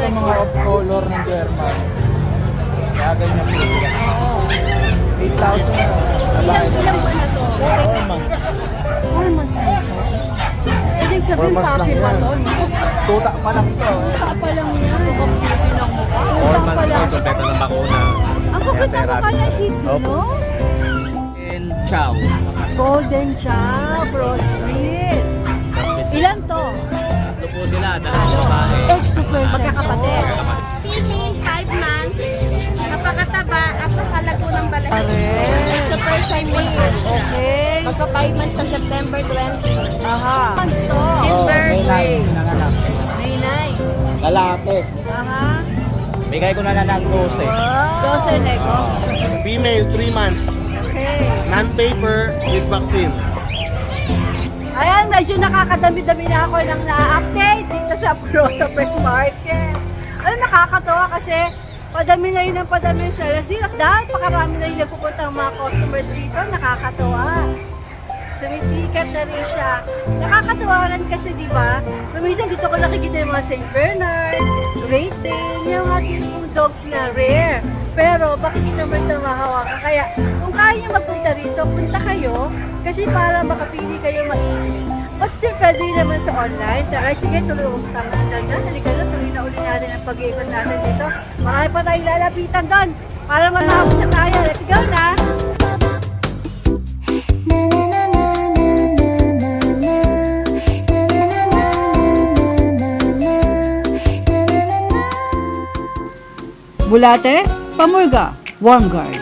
yung mga off-color ng German. Kaya ganyan po. Oo. 8,000 na. Ilang buwan na to? 4 months. 4 months na ito. Ibig 4 sabihin, months lang puppy pa yan. to, no? Tuta pa lang to. Tuta pa lang yan. Ang cute ng mukha. 4 Tuta pa months po, lang. kompleto ng bakuna. Ang kapit na mukha ng Shih Tzu, Opo. no? And chow. Golden Chow, crossbreed. Ilan to? Ito po sila, dalawang babae. Super magkakapatid. Female, 5 months. Napakataba, napakalago ng balay. Pare. Super Siamese. Okay. Magka 5 months sa September 20. Aha. Months to. Oh, may Birthday. 9 nanganak. Nainay. Lalaki. Aha. Bigay ko na lang ng 12. Wow. 12 nego. Female, 3 months. Okay. Non-paper with vaccine. Ayan, medyo nakakadami-dami na ako ng na-update dito sa Proto Pet Market. Ano, nakakatawa kasi padami na rin ang padami sa sellers dito. Dahil pakarami na rin nagpupunta ang mga customers dito. Nakakatawa. Sumisikat na rin siya. Nakakatawa rin kasi, di ba? Minsan dito ko nakikita yung mga St. Bernard, Great Dane, yung mga tinipong dogs na rare. Pero bakit hindi naman ito mahawakan? Kaya kung kaya nyo magpunta rito, punta kayo kasi para makapili kayo maigi. But still, pwede rin naman sa online. Tara, sige, tuloy ang tanggal na. Halika na, tuloy na uli natin ang pag-iikot natin dito. Marami pa tayong lalapitan doon para matapos na tayo. Let's go na! Bulate, Pamurga, Warm Guard.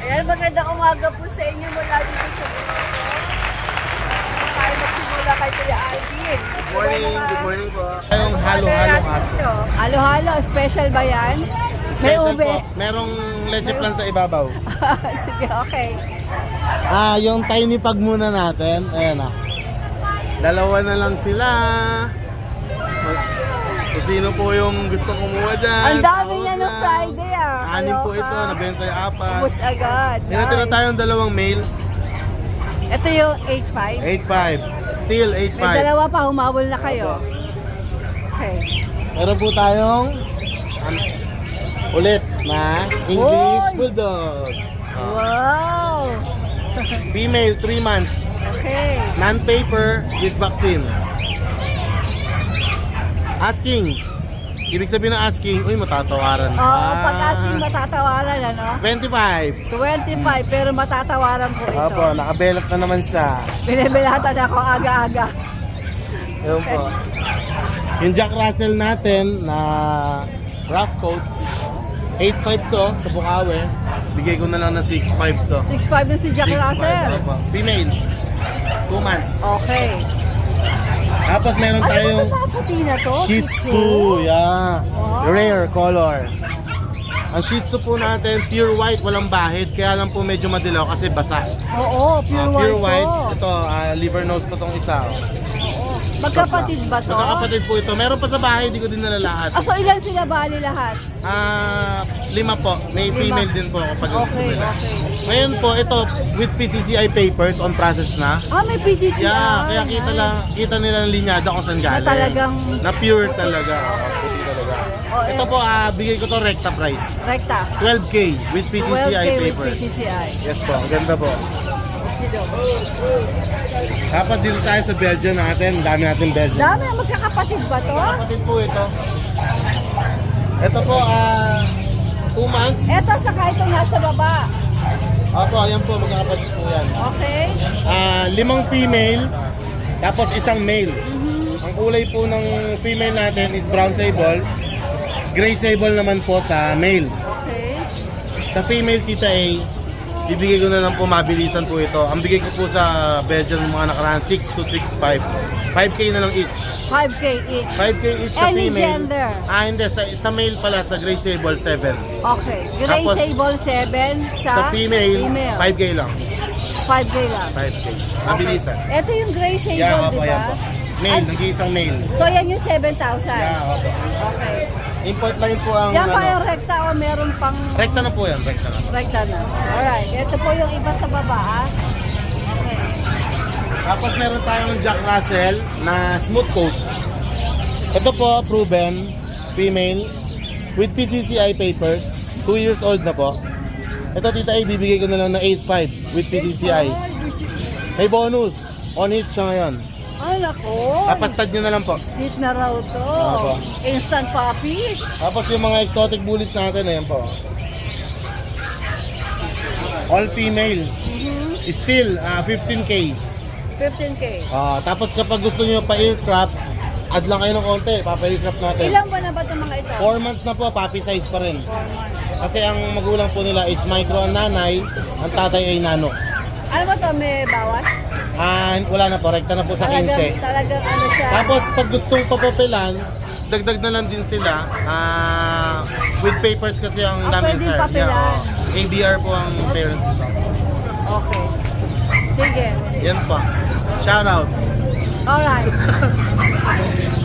Ayan, magandang umaga po sa inyo mula dito sa Bulate. Tayo magsimula kay Kuya Alvin. Good morning po. Yung halo-halong aso. Halo-halo, special ba yan? May Special ube. po. Merong leche plan sa ibabaw. Sige, okay. Yung tiny pag muna natin. Ayan ah. Dalawa na lang sila. Kung sino po yung gusto kumuha dyan. Ang dami tawag niya nung lang. Friday ah. Anim po Kaloka. ito. Nabenta yung apat. Ubus agad. Tinatira Nice. tayong dalawang male. Ito yung 8.5. 8.5. Still May 8.5. dalawa pa, humabol na kayo. Okay. Meron po tayong ulit na English Oy! Bulldog. Wow! Female, 3 months. Okay. Non-paper with vaccine. Asking. Ibig sabihin ng asking, uy, matatawaran. Oo, pag-asing matatawaran, ano? 25. 25, pero matatawaran po ito. Opo, nakabelat na naman siya. Binibilatan ako aga-aga. Ayun po. Yung Jack Russell natin na rough coat, 8.5 to sa Bukawi. Bigay ko na lang ng 6.5 to. 6'5 na si Jack 6'5", Russell. opo. Female, 2 months. Okay. Tapos meron Ano ba tayong ito mga puti na to? Shih Tzu, yeah. Wow. Rare color. Ang Shih Tzu po natin, pure white, walang bahid. Kaya lang po medyo madilaw kasi basa. Oo, pure white to. Ito, liver nose pa tong isa. Magkapatid ba to? Magkakapatid po ito. Meron pa sa bahay, di ko din nalalahat. Ah, so ilan sila bali lahat? 5 po. May 5. female din po kapag gusto Okay, nila. okay. Ngayon po, ito with PCCI papers on process na. Ah, may PGC. Yeah, kaya kita nila ng linyada kung saan galing. talagang- na pure talaga. Puti talaga. Oh, Ito po, bigay ko to recta price. Rekta. 12K with 12K PCCI with papers. PGCI. Yes po, ang ganda po. Tapos dito tayo sa Belgium natin, ang dami natin Belgium. Dami, magkakapatid ba to? Kapatid po ito. Ito po, 2 months. Eto, saka ito nasa baba. Opo, ayan po, magkakapatid po yan. Okay? 5 female, tapos isang male. Ang kulay po ng female natin is brown sable. Gray sable naman po sa male. Okay. Sa female Tita A, bibigay ko na lang po, mabilisan po ito. Ang bigay ko po sa Belgium mga nakaraan, 6 to 6.5. 5K na lang each. 5K each. 5K each sa Any female. gender? Hindi. Sa male pala, sa gray sable, 7. Okay. Gray Tapos, sable 7 sa, Sa female, 5K lang. 5K lang. 5K. Mabilisan. Okay. Ito yung gray sable, Yeah, di opo, yan ba? po. Male, nag-iisang male. So yan yung 7,000. Yeah, opo. Okay. Import line po ang Yan pa yung rekta o meron pang Rekta na po yan, rekta na. rekta na. Alright. Ito po yung iba sa baba. Ah. Okay. Tapos meron tayong Jack Russell na smooth coat. Ito po, proven, female, with PCCI papers, 2 years old na po. Ito tita ay bibigay ko na lang na 8.5 with PCCI. May bonus, on hit siya ngayon. Ay, nako. Tapastad nyo na lang po. Hit na raw to. Opo. Instant puppies. Tapos yung mga exotic bullies natin, ayan po. All female. Still, 15K. 15K. Tapos kapag gusto nyo pa-aircraft, add lang kayo ng konti, papa-aircraft natin. Ilang ba na ba itong mga ito? 4 months na po, puppy size pa rin. 4 months. Kasi ang magulang po nila is micro ang nanay, ang tatay ay nano. Ano ba to? May bawas? Wala na po, rekta na po sa 15. Talagang ano siya. Tapos pag gustong papapilan, dagdag na lang din sila. With papers kasi ang dami pwedeng sir. papilan. ABR po ang parents nito. Okay. Sige. Yan po. Shout out. Alright.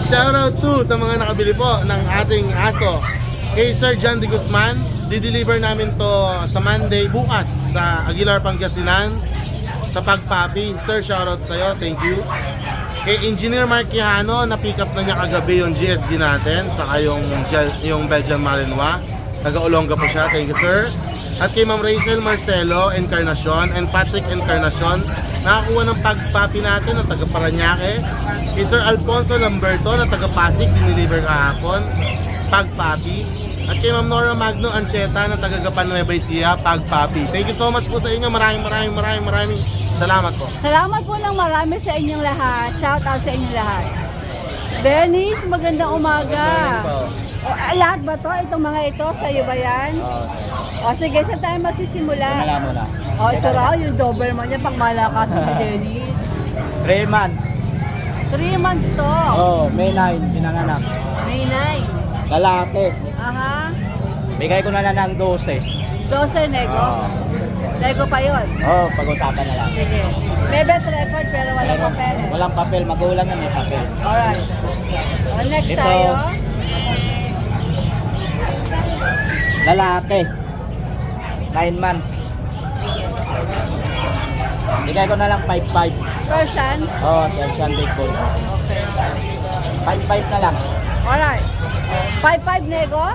Shout out to sa mga nakabili po ng ating aso. Kay Sir John de Guzman, di-deliver namin to sa Monday bukas sa Aguilar, Pangasinan sa Pagpapi. Sir, shout out sa'yo. Thank you. Kay Engineer Mark Quijano, na-pick up na niya kagabi yung GSD natin saka yung Belgian Malinois. Taga-Olonga po siya. Thank you, sir. At kay Ma'am Rachel Marcelo Encarnacion and Patrick Encarnacion, nakakuha ng Pagpapi natin ng taga Paranaque. Kay Sir Alfonso Lamberto na taga Pasig, diniliver kahapon. Pagpapi. At kay Ma'am Nora Magno Ancheta na taga Gapan Nueva Ecija, Pagpapi. Thank you so much po sa inyo. Maraming salamat po. Salamat po ng marami sa inyong lahat. Shout out sa inyong lahat. Dennis, magandang umaga. Lahat ba to? Itong mga ito, sa'yo ba yan? O sige, saan tayo magsisimula? Wala mo na. O ito raw, yung Doberman niya, pang malakas ni Dennis. 3 months. 3 months to. May 9, pinanganak. May 9. Lalaki. Aha. Bigay ko na lang ng 12. 12 nego. Nego pa yun. Pag-usapan na lang. Sige. May best record pero walang papel. Walang papel, magulang na may papel. Alright. O, next Ito. tayo. Lalaki. 9 months. Bigay ko na lang 5-5. Persian. Persian Big Bull. Okay. 5-5 na lang. Alright. 5-5 nego?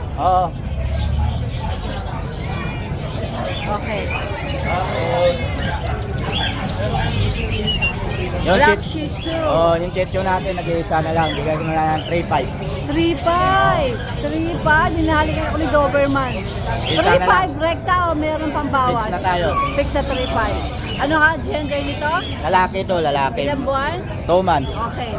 Okay. Yung Black Shih Shih Tzu. yung Shih Tzu natin, nag-iisa na lang. Bigay ko na lang ng 3-5. 3-5. 3-5. Binahalikan ako ni Doberman. Isa na lang. 3-5 rekta o meron pang bawas? Fix na tayo. Fix sa 3-5. Ano ha, gender nito? Lalaki to, lalaki. Ilang buwan? 2 months. Okay.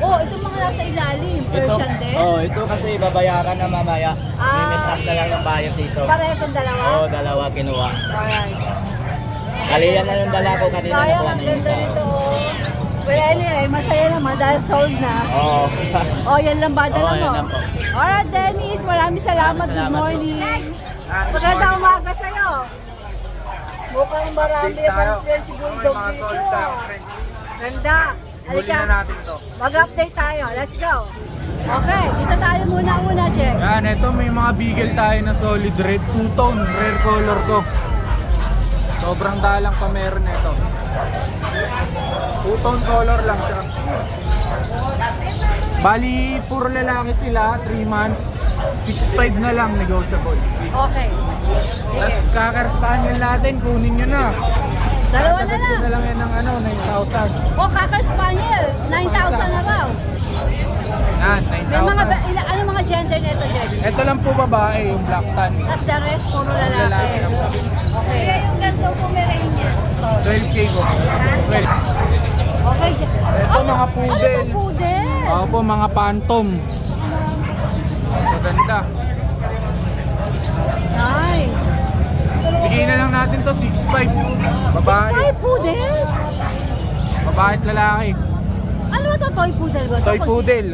Oh, ito mga nasa ilalim. Persian din? Ito kasi babayaran na mamaya. Limit up na lang ng bayad dito. Pareho itong dalawa? Dalawa kinuha. Alright. Kaliyan na yung dala ko kanina Sayang, nakuha ang na yung ganda isa. nito. Well, anyway, masaya naman dahil sold na. Oh, yan lang ba? Dala Oo, yan mo? lang po. Alright, Dennis. Maraming salamat. Good Salamat po. morning. Magandang umaga sa'yo. Mukhang marami ang French Bulldog dito. Ganda. Halika. natin to. Mag-update tayo. Let's go. Okay, dito tayo muna, check. Yan, ito may mga beagle tayo na solid red. 2-tone, rare color to. Sobrang dalang pa meron nito. 2-tone color lang siya. Bali, puro lalaki sila, 3 months. 6'5 na lang, negotiable. Okay. Sige. Tapos kakar-spaniel natin, kunin nyo na. Dalawa na Sasagot ko lang. na lang yan ng 9,000. Oh, Kakar Spaniel. 9,000 na raw. Yan, May mga, 9,000. ano mga gender nito, Jenny? Ito lang po babae, yung black tan. Tapos the rest, puro lalaki. Okay. Kaya yung ganito Pomeranian. 12K ko. 12. Okay. Ito mga poodle. Ano to, poodle? Opo, mga phantom. Maganda. Nice. Bigyan na lang natin to 6'5". Babae. 6'5 poodle? Babae at lalaki. Ano ba to? Toy poodle ba? Toy poodle.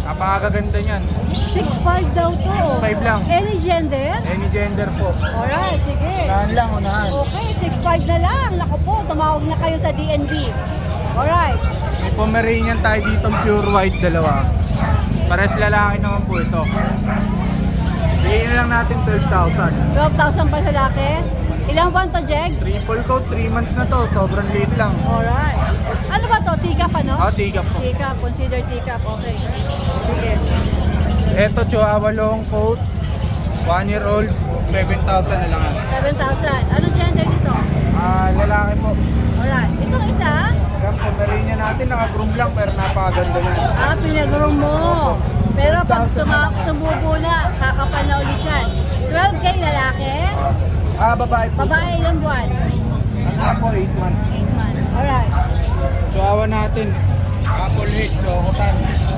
Napakaganda niyan. 6'5 daw to. 6'5 lang. Any gender? Any gender po. Alright, sige. Unahan lang, unahan. Okay, 6'5 na lang. Naku po, tumawag na kayo sa DNB. Alright. May Pomeranian tayo dito, pure white, dalawa. Pares lalaki naman po ito. Bigyan na lang natin 12,000. 12,000 pa sa laki. Ilang buwan to, Jegs? Triple coat, 3 months na to. Sobrang liit lang. Alright. Ano ba to? Tikap ano? Tigap po. Tikap. Consider tikap. Okay. Sige. Ito, Chihuahua long coat. 1 year old, 7,000 na lang yan. 7,000. Ano gender dito? Lalaki po. Alright. Itong isa? Yan po, narinya natin, naka-groom lang pero napakaganda yan. Pinag-room mo. Pero pag tumubo na, kakapal na ulit yan. 12K lalaki? Babae po. Babae ilang buwan? Ano na po, 8 months. 8 months. Alright. Chihuahua natin, couple head, Chocotan.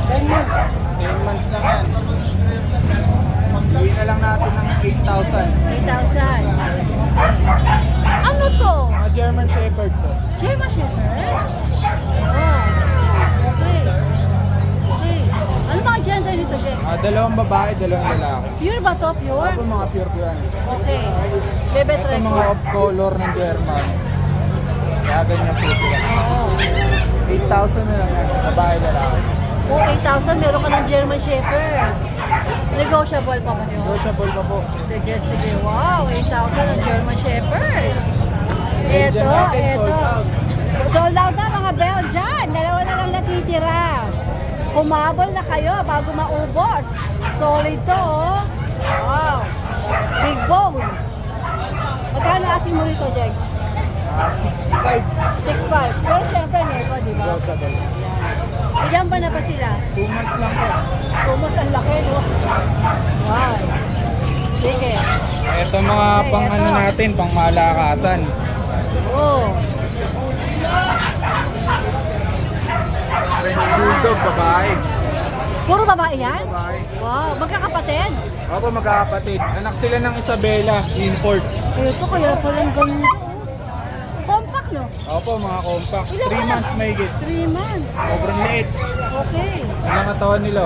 10 months lang yan. Bigyan na lang natin ng 8,000. 8,000. Ano to? Mga German Shepherd to. German Shepherd? Oh. Okay. Okay. Ano mga gender nito, Jex? Dalawang babae, dalawang lalaki. Pure ba to? Pure? Ito mga pure ko yan. Okay. Bebet Ito mga record. off-color ng German. Kaya ganyan po sila. Oo. 8,000 na lang yan. Babae, lalaki. Oh, 8,000. Meron ka ng German Shepherd. Negotiable pa ba yun? Negotiable pa po. Sige, sige. Wow, 8,000 ang German Shepherd. Belgian Ito, natin, ito. sold out. Sold out na mga Belgian. Dalawa na lang natitira. Kumabol na kayo bago maubos. Solid to, oh. Wow. Big bone. Magkano asing mo rito, Jegs? 6,500. 6,500. Pero syempre, nego, di ba? Negotiable. Ilan ba na pa sila? 2 months lang po. Tumos ang laki, no? Wow. Sige. Ito mga Okay, pang ito. ano natin, pang malakasan. Oh. French Bulldog, babae. Puro babae yan? Babae. Wow. Magkakapatid? Opo, magkakapatid. Anak sila ng Isabela, import. Ito, kaya palang ganito. Compact, no? Opo, mga compact. Ilan 3 anak? months may higit. 3 months. Sobrang liit. Okay. Walang katawan nila.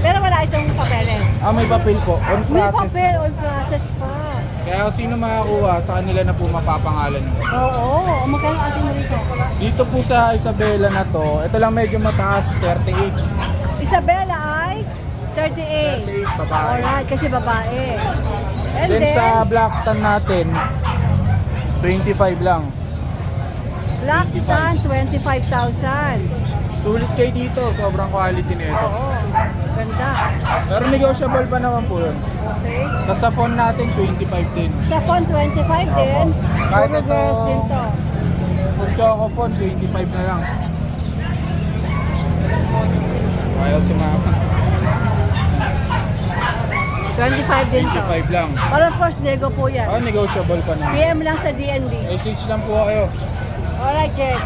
Pero wala itong papeles. May papel po. On May process. papel, on process pa. Kaya kung sino makakuha, sa kanila na po mapapangalan. Oo. Magkano asin mo rito? Dito po sa Isabela na to, ito lang medyo mataas, 38. Isabela ay 38. 38, babae. Alright, kasi babae. And Then then, sa Blacktan natin, 25 lang. Black Tan, 25,000. Sulit kayo dito, sobrang quality nito. Oo. Ganda. Pero negotiable pa naman po yun. Okay. Tapos sa phone natin, 25 din. Sa phone, 25 din. Kahit Puro ito- girls din to. Kung Choco phone, 25 na lang. Ayaw sumama. 25 din to. 25 lang. Parang first nego po yan. Negotiable pa naman. PM lang sa DND. Message lang po kayo. Alright, Jex.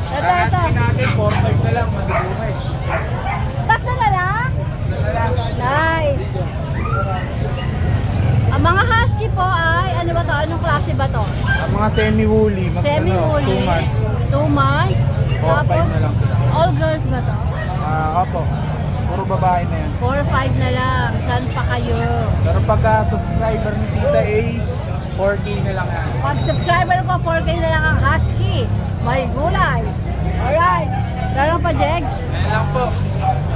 Ito, ito. Asking natin, 4-5 na lang, madudungis. Tatlo na lang? Nice. Ang mga husky po ay, ano ba to? Anong klase ba to? Ang mga semi-woolly, Semi-woolly. 2 months. 2 months. 4-5 na lang sila. all girls ba to? Opo. Puro babae na yan. 4-5 na lang. Saan pa kayo? Pero pagka subscriber ni Tita A, 4K na lang yan. Pag subscriber ko, 4K na lang ang husky. May gulay. Alright. Meron pa, Jegs? Yan lang po.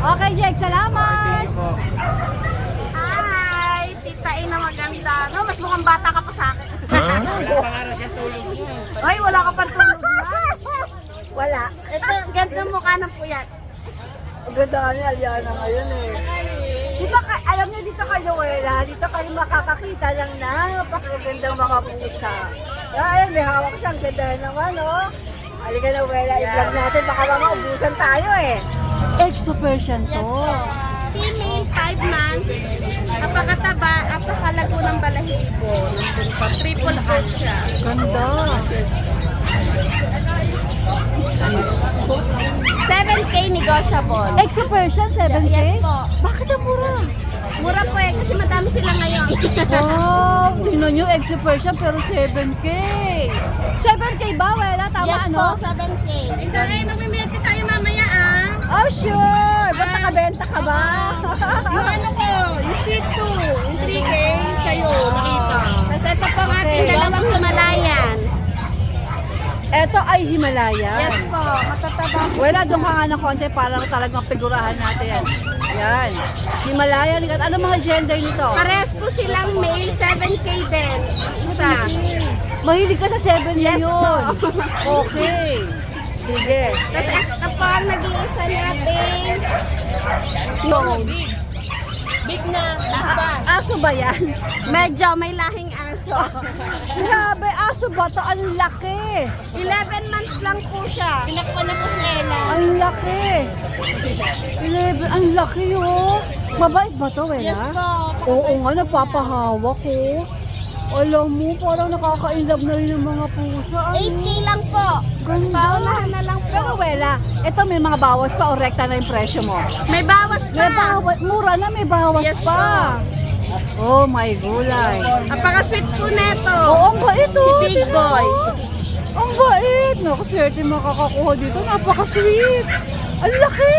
Okay, Jegs. Salamat. Po. Hi! Tita Ina maganda. No, mas mukhang bata ka pa sa akin. Ay, wala ka pa tulog na. Wala. Ito, ganito mukha ng puyat. Ang ganda niya, Aliana ngayon eh. Di ba, alam niyo dito kayo, Wela, dito kayo makakakita ng napakagandang mga pusa. Ayun, may hawak siya, ang ganda naman, oh. Halika na, Wela, i-vlog natin, baka maubusan tayo eh. Exo Persian to. Female, 5 months. Napakataba, napakalago ng balahibo. Nandun pa, triple coat siya. Ganda. 7K negotiable. Exo Persian, 7K? Yes po. Bakit ang mura? Mura po eh, kasi madami sila ngayon. Wow, tingnan nyo, Exo Persian, pero 7K. 7K ba, Wela? Tama, Yes ano? po, 7K. Ito eh, mamimilti tayo mamaya ah. Oh, sure! Ba't nakabenta ka ba? Yung ano ko, yung Shih Tzu, yung 3K sa'yo, nakita. Tapos ito po ang ating Okay. dalawang Himalayan. Eto Ito ay Himalayan. Yes po, matataba po. Wala, doon ka nga ng konti para talagang figurahan natin. Yan. Himalayan. Ano mga gender nito? Pares po silang male, 7K din. Isa. Mahilig ka sa 7 Yes yun. po. Okay. Sige. Tapos ito po ang nag-iisa natin. Big na. Aso ba yan? Medyo may lahing aso. Grabe, aso ba to? Ang laki. 11 months lang po siya. Pinakpan na po si Ella. Ang laki. 11, ang laki oh. Mabait ba to, Wela? Yes po. Oo nga, napapahawak ko. Alam mo, parang nakaka-inlove na rin ng mga pusa. 8K lang po. Ganda. Paunahan na lang po. Pero Wela, ito may mga bawas pa o rekta na yung presyo mo? May bawas May pa. bawas, mura na, may bawas Yes pa. Oh my gulay. Napaka-sweet po neto. Oo, ang bait oh. Si Big Tingnan Boy. mo. Ang bait. Nakaswerte makakakuha dito. Napaka-sweet. Ang laki.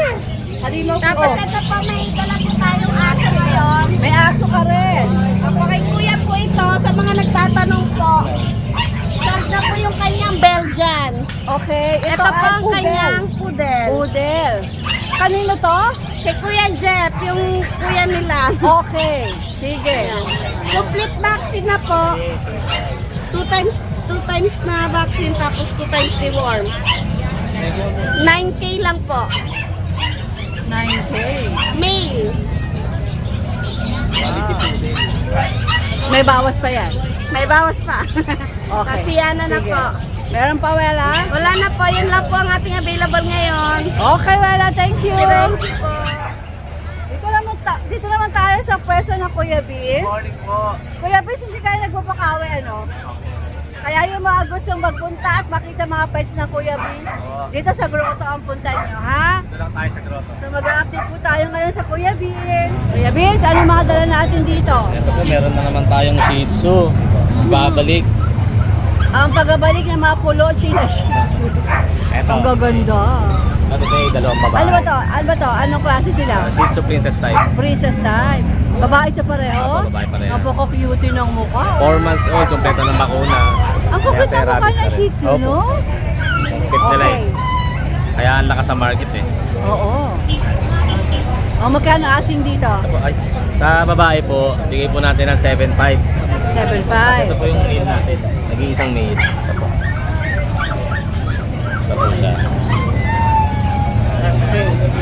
Halinaw ko. Tapos ito po, may dala po tayong aso ngayon. May aso ka rin. Ako kay kuya po ito, sa mga nagtatanong po. Sold na po yung kanyang Belgian. Okay. Ito po ay ang kanyang poodle. Poodle. Kanino to? Kay Kuya Jeff, yung kuya nila. Okay. Sige. Complete vaccine na po. 2 times na vaccine, tapos 2 times deworm. 9K lang po. 9K. Male. May bawas pa yan. May bawas pa. Okay. Kasiyanan na Sige. po. Meron pa, Wela? Wala na po, yun lang po ang ating available ngayon. Okay, Wela. Thank you. Thank you po. Dito naman tayo sa pwesto ng Kuya Biz. Morning po. Kuya Biz, hindi kayo nagpapakawi, ano? Kaya yung mga gustong magpunta at makita mga pets ng Kuya Biz, dito sa Grotto ang punta nyo, ha? Ito lang tayo sa grotto. So mag-update po tayo ngayon sa Kuya Biz. Kuya Biz, ano mga dala natin dito? Ito po, meron na naman tayong Shih Tzu. Babalik. Ang pagbabalik ng mga Pulochi na Shih Tzu. Ito. Ang gaganda. Ito po yung dalawang babae. Ano ba to? Ano ba to? Anong klase sila? Shih Tzu Princess type. Princess type. Babae ito pareho? Opo, babae pareho. Napaka-cute ng mukha. 4 months old, kompleto ng bakuna. Ang Kaya kulit na mukha rabies ng na rin. Shih Tzu, Opo. no? Cute nila Okay. eh. Kaya ang lakas sa market eh. Oo. O, magkano asing dito? Ito po, ay, sa babae po, bigay po natin ng 7.5. 7.5. Ito po yung male natin. Nag-iisang male. Ito po. Ito po siya.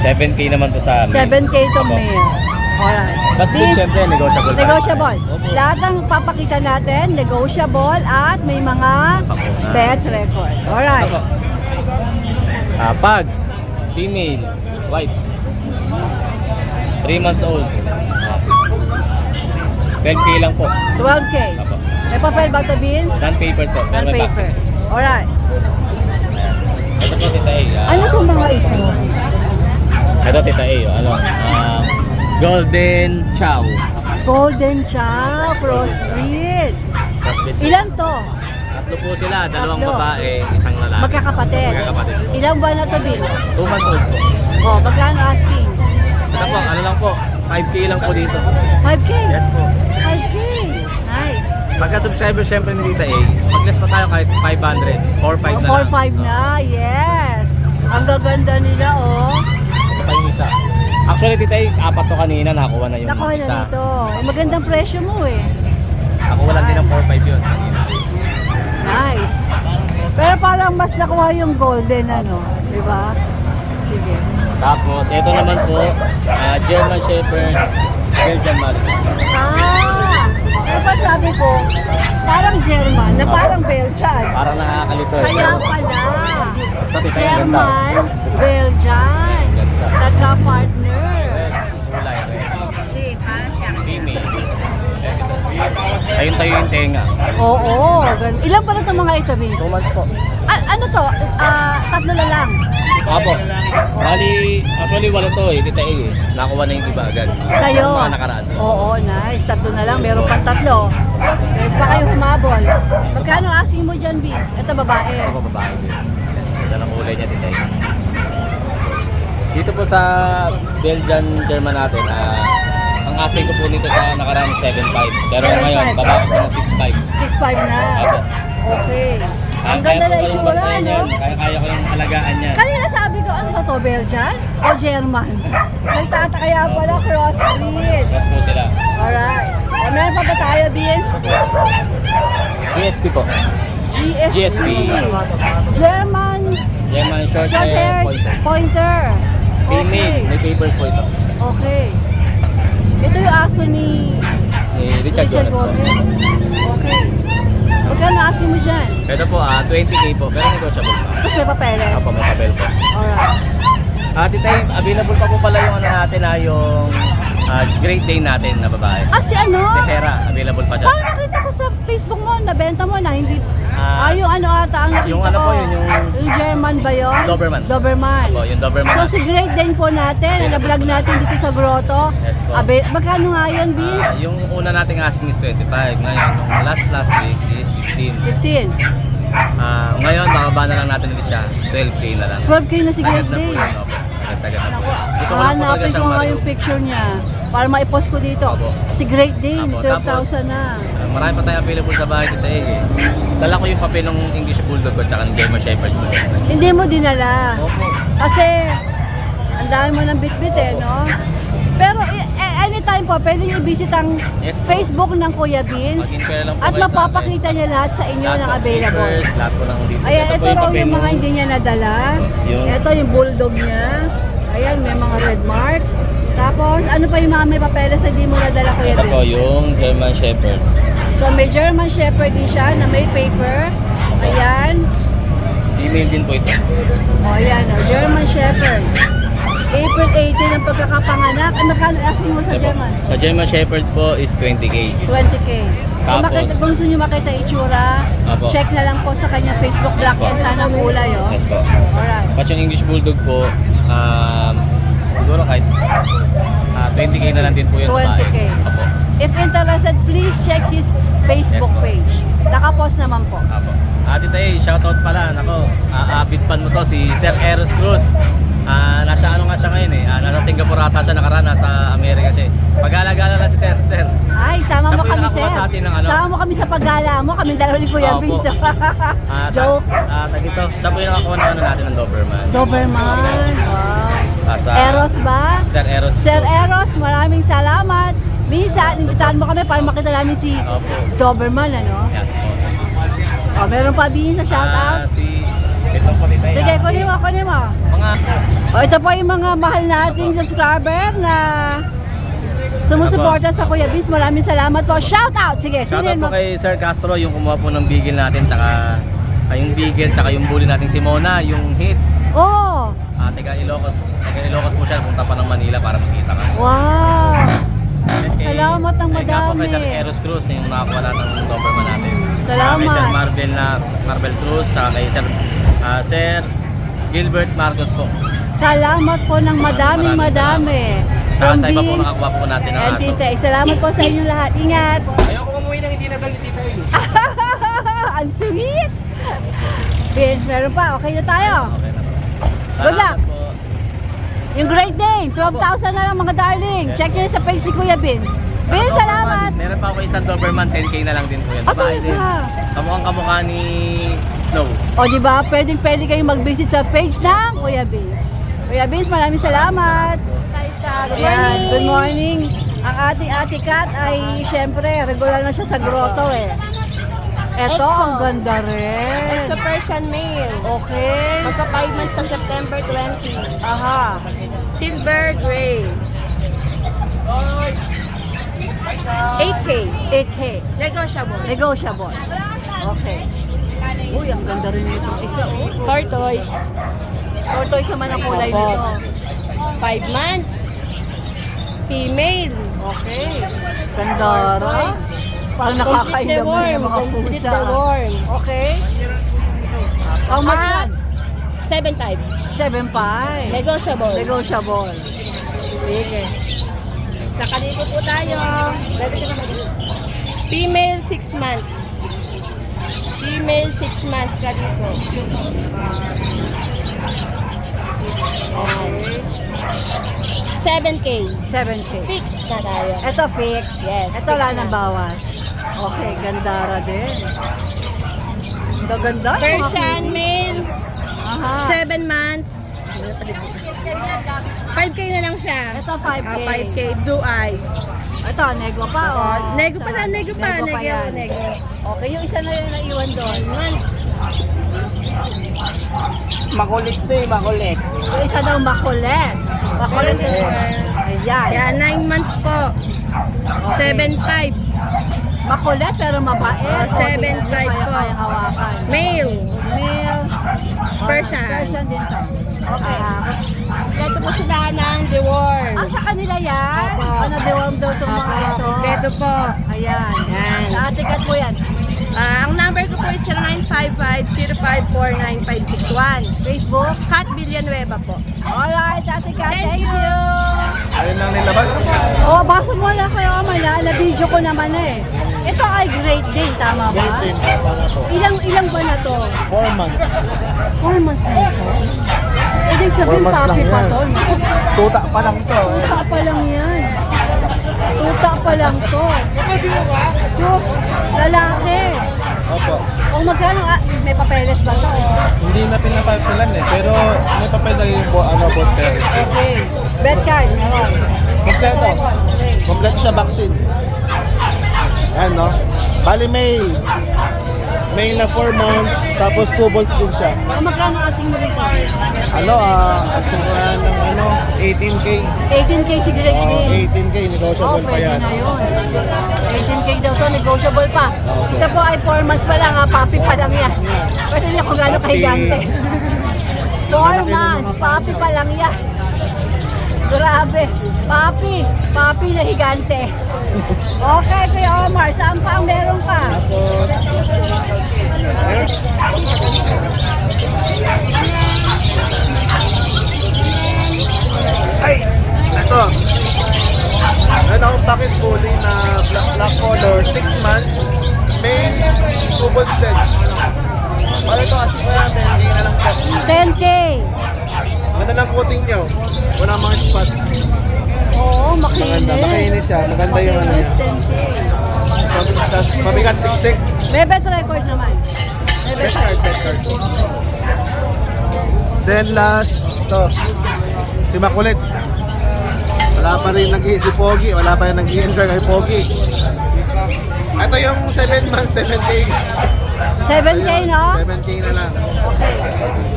7K naman po sa amin. 7K itong Opo. male. Alright. Plus din This- syempre, negotiable. tayo. Negotiable. Opo. Lahat ng papakita natin, negotiable at may mga Pakuna. bet record. Alright. Ito po. Pag female, white. 3 months old. 12K lang po. 12K. Apo. May papel ba ito, Vince? Non-paper po. Pero may Non-paper. vaccine. Alright. Ito po, Tita A. Ano itong mga ito? Ito, Tita A. Ano? Golden Chow. Golden Chow, crossbreed. Crossbreed. Ilan to? Tatlo po sila. Dalawang Tatlo. babae, isang lalaki. Magkakapatid. Magkakapatid po. Ilang buwan na to, Vince? 2 months old po. Oh, magkano asking? Ito po, ano lang po. 5K lang po dito. 5K? Yes po. 5K. Nice. Pagka-subscriber syempre ni Tita A, mag-less pa tayo kahit 500. 4-5 na lang. 4-5 na, yes. Ang gaganda nila, oh. Ito pa yung isa. Actually, Tita A, 4 to kanina. Nakakuha na yung Nakuha na isa. dito. Eh, magandang presyo mo eh. Nakuha lang din ng 4-5 yun. Nice. Pero parang mas nakuha yung golden, ano. Di ba? Sige. Tapos, ito naman po, German Shepherd, Belgian Malinois. Ano pa sabi ko? Parang German, na parang Belgian. Parang nakakalito eh. Kaya pala. Ito, Tita A, ganda. German, Belgian. Ganda. Taga-partner. Red, kulay, red. Female. Ayun tayo yung tenga. Oo. Ilan pa na itong mga ito, Vince? 2 months po. Ano to? Tatlo na lang. Apo. Bali, actually wala to eh, Tita A eh. Nakuha na yung iba agad. Sa'yo? Yung mga nakaraan. Oo, nice. Tatlo na lang. Meron pang tatlo. Pwede pa kayo humabol. Magkano asking mo dyan, Vince? Ito babae. Ito po babae din. Ito ang kulay niya, Tita A. Dito po sa Belgian German natin, ang asking ko po nito sa nakaraan 7.5. Pero 7.5. ngayon, baba ko po ng 6.5. 6'5 na. Apo. Okay. Ang ganda na itsura, no? Kaya ko yung alagaan yan. Kanina sabi ko, ano ba to, Belgian o German? Nagtatakaya pala, crossbreed. Yes po sila. Alright. Meron pa ba tayo, Beans? GSP po. GSP. German German short hair pointer. pointer. Female. May papers po ito. Okay. Ito yung aso ni Richard Gomez po. Gomez. Okay. Magkano aso mo dyan? Ito po, 20k po. Pero negotiable pa. Tapos may papeles. Apo, may papel po. Alright. Titay, available pa po pala yung ano natin yung Great Dane natin na babae. Si ano? Terra, available pa dyan. Parang nakita ko sa Facebook mo, nabenta mo na, hindi. Yung ano ata, ang nakita yung ano ko. po, yun yung German ba yun? Doberman. Doberman. Opo, yung Doberman. So si Great Dane po natin, na-vlog natin dito sa grotto. Yes po. Magkano nga yun, Vince? Yung una nating asking is 25. Ngayon, yung last week is 15. 15. Ngayon, bababa na lang natin ulit siya. 12k na lang. 12K na si Great Agad na po Dane. yun. Opo. Agad na po. Gusto ko lang po talaga Hanapin ko siyang nga mariw. yung picture niya para maipost ko dito. Opo. Si Great Dane, Opo, 12,000 na. Marami pa tayo available sa bahay kita eh. Dala ko yung papel ng English Bulldog ko tsaka ng German Shepherd ko. Hindi mo dinala. Opo. Kasi, ang dami mo ng bitbit eh, no? Pero anytime po, pwede nyo i-visit ang Yes po. Facebook ng Kuya Beans Mag-inquire lang po at kayo sa mapapakita niya lahat sa inyo ng available. Lahat po ng dito. Ayan, ito po raw papel yung mga ng- hindi niya nadala. Yung- Ito yung bulldog niya. Ayan, may mga red marks. Tapos, ano pa yung mga may papeles na hindi mo nadala, Kuya Ito po Beans? yung German Shepherd. So, may German Shepherd din siya na may paper. Ayan. Female din po ito. O, ayan, German Shepherd. April 18 ang pagkakapanganak. Ano magkano asking mo sa Ito po. German? Sa German Shepherd po is 20k. 20K. Kung, Tapos- kung gusto nyo makita itsura, Apo. check na lang po sa kanya Facebook Black po. and Tan ang kulay. Oh. Yes po. Alright. Tapos yung English Bulldog po, siguro kahit 20k na lang din po yung 20K. Apo. If interested, please check his Facebook Yes po. page. Nakapost naman po. Apo. Ate Tay, shoutout pala. Nako, aabit pan mo to si Sir Eros Cruz. Nasa ano nga siya ngayon eh. Nasa Singapore ata siya nakaraan, nasa Amerika siya eh. Pag-alagala lang si Sir. Sir. Ay, sama Siya mo po yung kami, nakakuha sir. sa atin ng ano. Sama mo kami sa paggala mo. Kami dalawa ni Kuya Opo. Vince. Joke. Joke. Dito. Siya po yung nakakuha ng ano natin ng Doberman. Doberman. Wow. Sa Eros ba? Sir Eros Sir Cruz. Eros, maraming salamat. Minsan, imbitahan mo kami para makita namin si Opo. Doberman, ano? Yan po. O, meron pa din sa shoutout. Ito po ni Tay. Sige, kunin mo, kunin mo. Mga O, ito po yung mga mahal nating subscriber na sumusuporta sa Kuya Biz. Maraming salamat po. Shoutout! Sige, shoutout sinin po mo. kay Sir Castro, yung kumuha po ng bigel natin, tsaka yung bigel, tsaka yung bully nating si Mona, yung hit. Oh! Taga Ilocos po siya, punta pa ng Manila para makita ka. Wow! Then kay- Salamat ng Kaya nga po kay madami. Sir Eros Cruz, yung nakakuha lahat ng Doberman natin. Salamat. Kay Sir Marvel Cruz, tsaka kay Sir Gilbert Marcos po. Salamat po ng madaming madami. Tsaka sa iba po Vince nakakuha po natin ng and aso. Tita. Salamat po sa inyong lahat. Ingat! Ayoko umuwi nang hindi na-vlog ni Tita Eli. Ang sweet! Vince, meron pa. Okay na tayo. Okay na po. Good luck. Salamat po. Yung Great Dane, 12,000 na lang mga darling. Check nyo sa page ni Kuya Vince. Vince, salamat! Meron pa ako isang Doberman, 10k na lang din po yan. Ah, Babae din. talaga? Kamukhang kamukha ni Snow. O di ba, pwede kayong mag-visit sa page ng Kuya Vince. Kuya Vince, maraming salamat. Ayan, good morning. Ang ating Ate Kat ay syempre regular na siya sa grotto eh. Eto, ang ganda rin. It's a Persian male. Okay. Magka 5 months sa September 20. Aha. Silver gray. 8K. 8K. Negotiable. Negotiable. Okay. Uy, ang ganda rin ito. Isa, oh. Tortoise. Tortoise naman ang kulay Opo. nito. 5 months. Female. Okay. Ganda rin. Parang nakakain naman yung mga Complete pusa. the worm. Okay. How much yan? 7.5. 7.5. Negotiable. Negotiable. Sige. Sa kanito po tayo. Female 6 months. Female 6 months kanito. Okay. 7K. 7K. Fix na tayo. Ito fix. Yes, Ito fix wala na. nang bawas. Okay, gandara din. Gaganda. Persian male, Aha. 7 months. 5K na lang siya. Ito 5K. 5K, blue eyes. Ito, nego pa. Oh. Nego pa sa nego pa. Nego pa yan. Nego. Okay, yung isa na yung naiwan doon. Makulit to eh, makulit. Yung isa daw makulit. Makulit din. Ayan. Kaya 9 months po. 7.5. Makulit pero mabait. Oh, 7.5 po. Kaya hawakan. Male. Male. Persian. Persian din to. Okay. Ito po sila ng deworm. Sa kanila yan? Opo. Na-deworm daw itong mga ito. Ito po. Ayan. Yan. Sa atikat po yan. Ang number ko po is 0955-0549-561. Facebook. Kat Villanueva po. Alright, atikat. Thank you. Ayun lang nilabas. Oh, basa mo lang kayo Amala. Na-video ko naman eh. Ito ay Great Dane, tama ba? Great Dane, tama po. Ilang ba na to? 4 months. 4 months na ito. Ibig sabihin, 4 months papi lang pa yan. to. no? Tuta pa lang to. Tuta pa lang yan. Tuta pa lang to. Sus, lalaki. Opo. O magkano, may papeles ba to? Hindi na pinapapilan eh, pero may papel na yung both parents. Okay. Bet card, meron. Kompleto. Okay. Kompleto siya vaccine. Ayan, no? Bali male. Male na 4 months, tapos 2 volts din siya. O magkano asing mo rito? Asuran ng 18K. 18K si Great Oh, Dane. 18K, Oh, negotiable pa pwede yan. na yun. 18K daw to, negotiable pa. Ito po ay 4 months pa lang, papi pa lang yan. Pwede niya kung gano'n kahigante. 4 months, papi pa lang yan. Grabe. Papi na higante. Okay, Kuya Omar, saan pa ang meron ka? Ay! Ito. Meron akong pocket bully na black color, 6 months. Male, 2 volts din. Ano ito, asin ko natin, hindi na lang cut. 10K. Ganda ng coating nyo. Wala mga spot. Oo, makinis. Maganda, makinis siya. Maganda yung ano Makinis, niya. 10K. Tapos mabigat, siksik. May bet record naman. May bet Best card, best card. Then last, ito. Si Makulit. Wala pa rin si Pogi. Wala pa rin nag-i-enjoy kay Pogi. Ito yung 7 months, 7K. 7K, no? 7K na lang.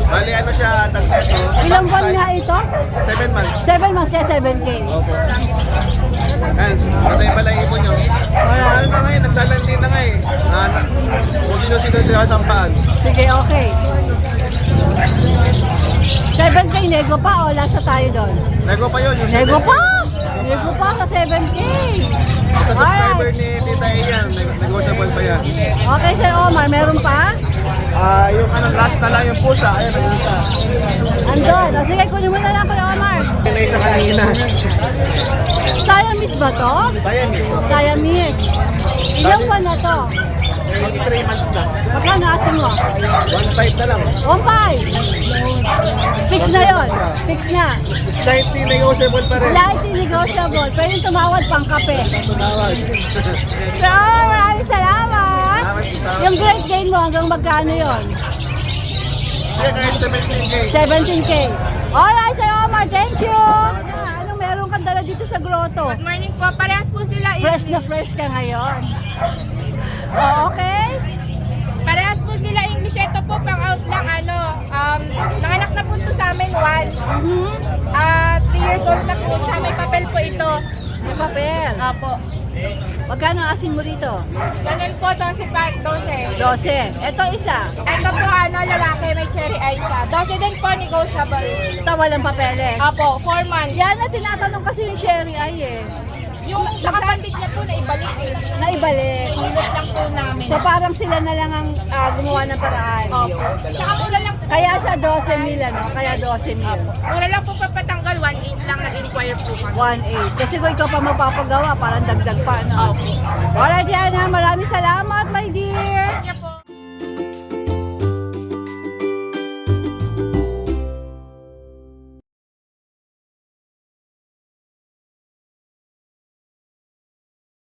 Bali ano siya, tag-ito. Ilang buwan nga ito? 7 months. 7 months kaya 7K. Opo. Yan, patay pala yung ibon nyo. Ano na ngayon, naglalandi na nga eh. Kung sino-sino sila sampaan. Sige, okay. 7K, nego pa o lasa tayo doon? Nego pa yun. Yung Nego pa! Nego pa sa 7K. Sa subscriber Alright. ni Tita Ian, negotiable pa yan. Okay, Sir Omar, meron pa? Yung last na lang yung pusa, ayun ang isa. Andun. O, sige, kunin mo na lang Kuya Omar. Yung isa kanina. Siamese ba to? Siamese. Siamese. Ilang buwan na to? 3 months na. Magkano asin mo? 1.5 na lang. 1.5. Fix na yon. Fix na. Slightly negotiable pa rin. Slightly negotiable. Pwede tumawad pang kape. Tumawag. So, maraming salamat. Yung Great Dane mo, hanggang magkano yon? Kaya kahit 17K. 17K. Alright, Sir Omar, thank you. Anong meron kang dala dito sa grotto? Good morning po. Parehas po sila. Fresh na fresh ka ngayon. Oh, okay? Parehas po sila English. Ito po pang out lang. Nanganak na po ito sa amin 3 years old na po siya. May papel po ito. May papel. Apo. Magkano asin mo rito? Ganun po, 12 pa, 12. 12. Ito isa. Ito po, lalaki, may cherry eye siya. 12 din po, negotiable. Ito walang papeles. Apo, 4 months. Yan na tinatanong kasi yung cherry ay eh. Yung nakapandit niya po, naibalik eh. Naibalik. Hilot lang po namin. So parang sila na lang ang gumawa ng paraan. Opo. Tsaka mura lang po. Kaya siya 12,000 ano? Kaya 12,000. Mura lang po papatanggal, 1.8 lang nag-inquire po kami. 1.8. Kasi kung ikaw pa magpapagawa, parang dagdag pa, no? Opo. Alright, Yana. Maraming salamat, my dear. Kanya po.